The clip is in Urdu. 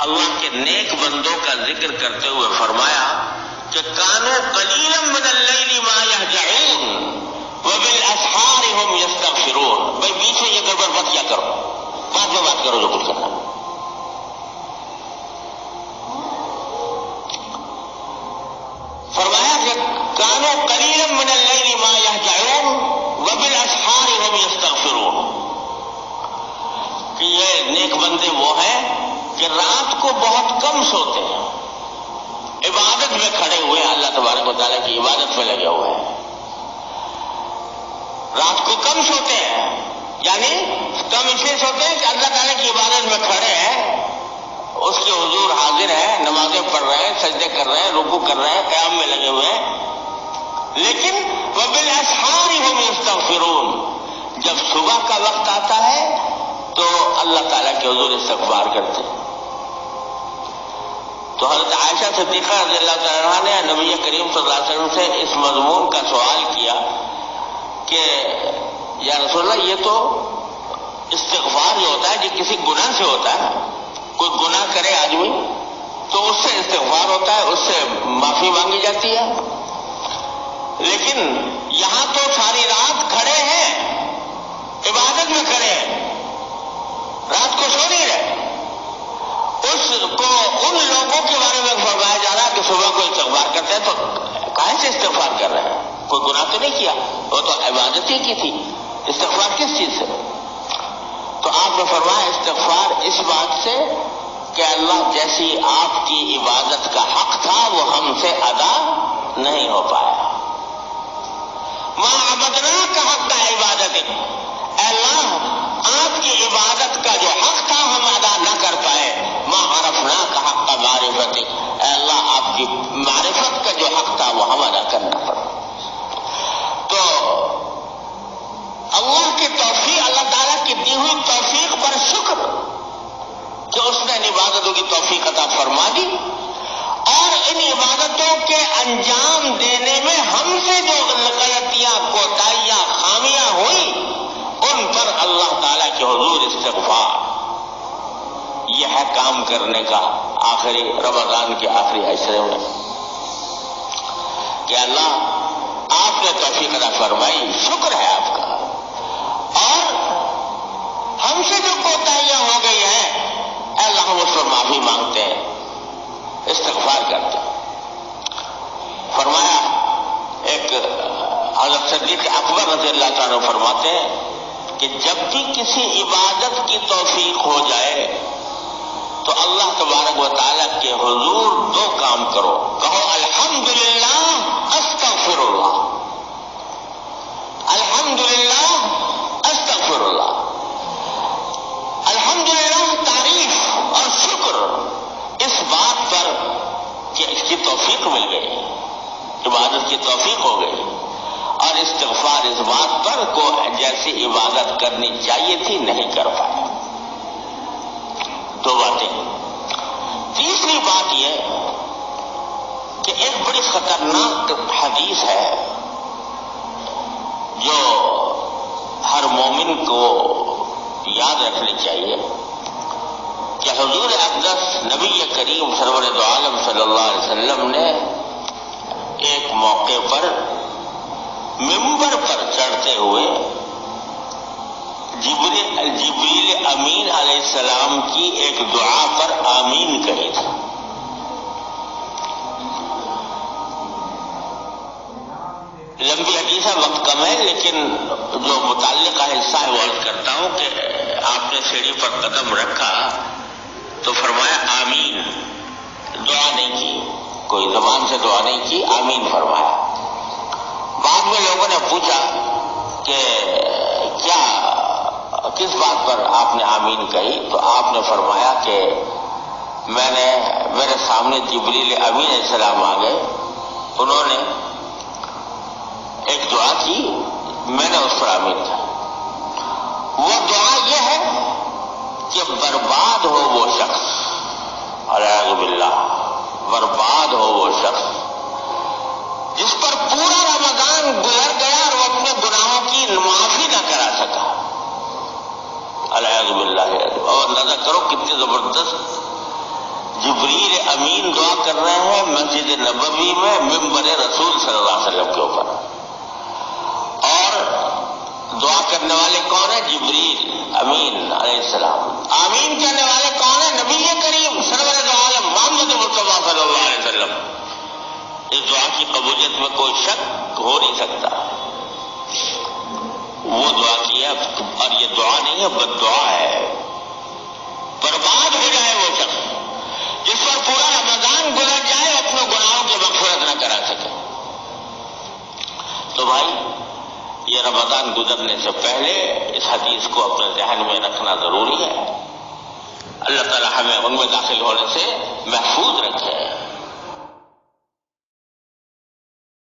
اللہ کے نیک بندوں کا ذکر کرتے ہوئے فرمایا کہ کانوا قلیلا من اللیل ما یہجعون وبالاسحار هم یستغفرون. بھائی بیچ میں یہ گڑبڑ مت کیا کرو، بعد میں بات کرو جو کچھ کرنا. فرمایا کہ کانوا قلیلا من اللیل ما یہجعون وبالاسحار هم یستغفرون، کہ یہ نیک بندے وہ ہیں کہ رات کو بہت کم سوتے ہیں، عبادت میں کھڑے ہوئے ہیں، اللہ تبارک و تعالیٰ کی عبادت میں لگے ہوئے ہیں. رات کو کم سوتے ہیں، یعنی کم اس لیے سوتے ہیں کہ اللہ تعالیٰ کی عبادت میں کھڑے ہیں، اس کے حضور حاضر ہیں، نمازیں پڑھ رہے ہیں، سجدے کر رہے ہیں، رکوع کر رہے ہیں، قیام میں لگے ہوئے ہیں. لیکن وبالاسحار هم یستغفرون، جب صبح کا وقت آتا ہے تو اللہ تعالیٰ کے حضور استغفار کرتے ہیں. تو حضرت عائشہ صدیقہ رضی اللہ تعالیٰ عنہا نے نبی کریم صلی اللہ علیہ وسلم سے اس مضمون کا سوال کیا کہ یا رسول اللہ، یہ تو استغفار جو ہوتا ہے یہ کسی گناہ سے ہوتا ہے، کوئی گناہ کرے آدمی تو اس سے استغفار ہوتا ہے، اس سے معافی مانگی جاتی ہے، لیکن یہاں تو ساری رات کھڑے ہیں، عبادت میں کھڑے ہیں، رات کو سو نہیں رہے. اس کو ان لوگوں کے بارے میں فرمایا جا رہا کہ صبح کو استغفار کرتے ہیں تو کہاں سے استغفار کر رہے ہیں؟ کوئی گناہ تو نہیں کیا، وہ تو عبادت ہی کی تھی، استغفار کس چیز سے؟ تو آپ نے فرمایا استغفار اس بات سے کہ اللہ جیسی آپ کی عبادت کا حق تھا وہ ہم سے ادا نہیں ہو پایا. ما عبدناک حق عبادت، اے اللہ آپ کی عبادت کا جو حق تھا ہم ادا نہ کر پائے. ما عرفناک حق معرفت، اے اللہ آپ کی معرفت کا جو حق تھا وہ ہم ادا کرنا پڑا. تو اللہ کی توفیق، اللہ تعالیٰ کی دی ہوئی توفیق پر شکر کہ اس نے ان عبادتوں کی توفیق عطا فرما دی، اور ان عبادتوں کے انجام دینے میں ہم سے جو غلطیاں، کوتاہیاں، خامیاں ہوئی ان پر اللہ تعالیٰ کے حضور استغفار. یہ ہے کام کرنے کا آخری رمضان کے آخری عشرے میں کہ اللہ آپ نے توفیق عطا فرمائی، شکر ہے آپ کا، اور ہم سے جو کوتاہیاں ہو گئی ہیں اے اللہ ہم اس پر معافی مانگتے ہیں، استغفار کرتے ہیں. فرمایا ایک حضرت صدیق اکبر رضی اللہ تعالیٰ فرماتے ہیں کہ جب بھی کسی عبادت کی توفیق ہو جائے تو اللہ تبارک و تعالیٰ کے حضور دو کام کرو، کہو الحمدللہ استغفر اللہ، الحمدللہ استغفر اللہ. الحمدللہ تعریف اور شکر اس بات پر کہ اس کی توفیق مل گئی، عبادت کی توفیق ہو گئی، اور استغفار اس بات پر کو جیسی عبادت کرنی چاہیے تھی نہیں کر پائے. دو باتیں. تیسری بات یہ کہ ایک بڑی خطرناک حدیث ہے جو ہر مومن کو یاد رکھنی چاہیے کہ حضور اقدس نبی کریم سرور دو عالم صلی اللہ علیہ وسلم نے ایک موقع پر ممبر پر چڑھتے ہوئے جبریل امین علیہ السلام کی ایک دعا پر آمین کہی تھی. لمبی حدیث ہے، وقت کم ہے، لیکن جو متعلقہ حصہ ہے وہ عرض کرتا ہوں کہ آپ نے سیڑھی پر قدم رکھا تو فرمایا آمین، دعا نہیں کی، کوئی زبان سے دعا نہیں کی، آمین فرمایا. بعد میں لوگوں نے پوچھا کہ کیا کس بات پر آپ نے آمین کہی؟ تو آپ نے فرمایا کہ میرے سامنے جبریل امین علیہ السلام آ گئے، انہوں نے ایک دعا کی، میں نے اس پر آمین کہا. وہ دعا یہ ہے کہ برباد ہو وہ شخص، اعوذ باللہ، برباد ہو وہ شخص جس پر پورا رمضان گزر گیا اور وہ اپنے گناہوں کی معافی نہ کرا سکا. اعوذ باللہ. اور اندازہ کرو کتنی زبردست امین دعا کر رہے ہیں مسجد نبوی میں ممبر رسول صلی اللہ علیہ وسلم کے اوپر. اور دعا کرنے والے کون ہیں؟ جبریل امین علیہ السلام. آمین کہنے والے کون ہیں؟ نبی کریم سرور دو عالم محمد مصطفیٰ صلی اللہ علیہ وسلم. اس دعا کی قبولیت میں کوئی شک ہو نہیں سکتا. وہ دعا کی ہے اور یہ دعا نہیں ہے، بد دعا ہے. برباد ہو جائے وہ شخص جس پر پورا رمضان گزر جائے اپنے گناہوں کی مغفرت نہ کرا سکے. تو بھائی یہ رمضان گزرنے سے پہلے اس حدیث کو اپنے ذہن میں رکھنا ضروری ہے. اللہ تعالی ہمیں ان میں داخل ہونے سے محفوظ رکھے.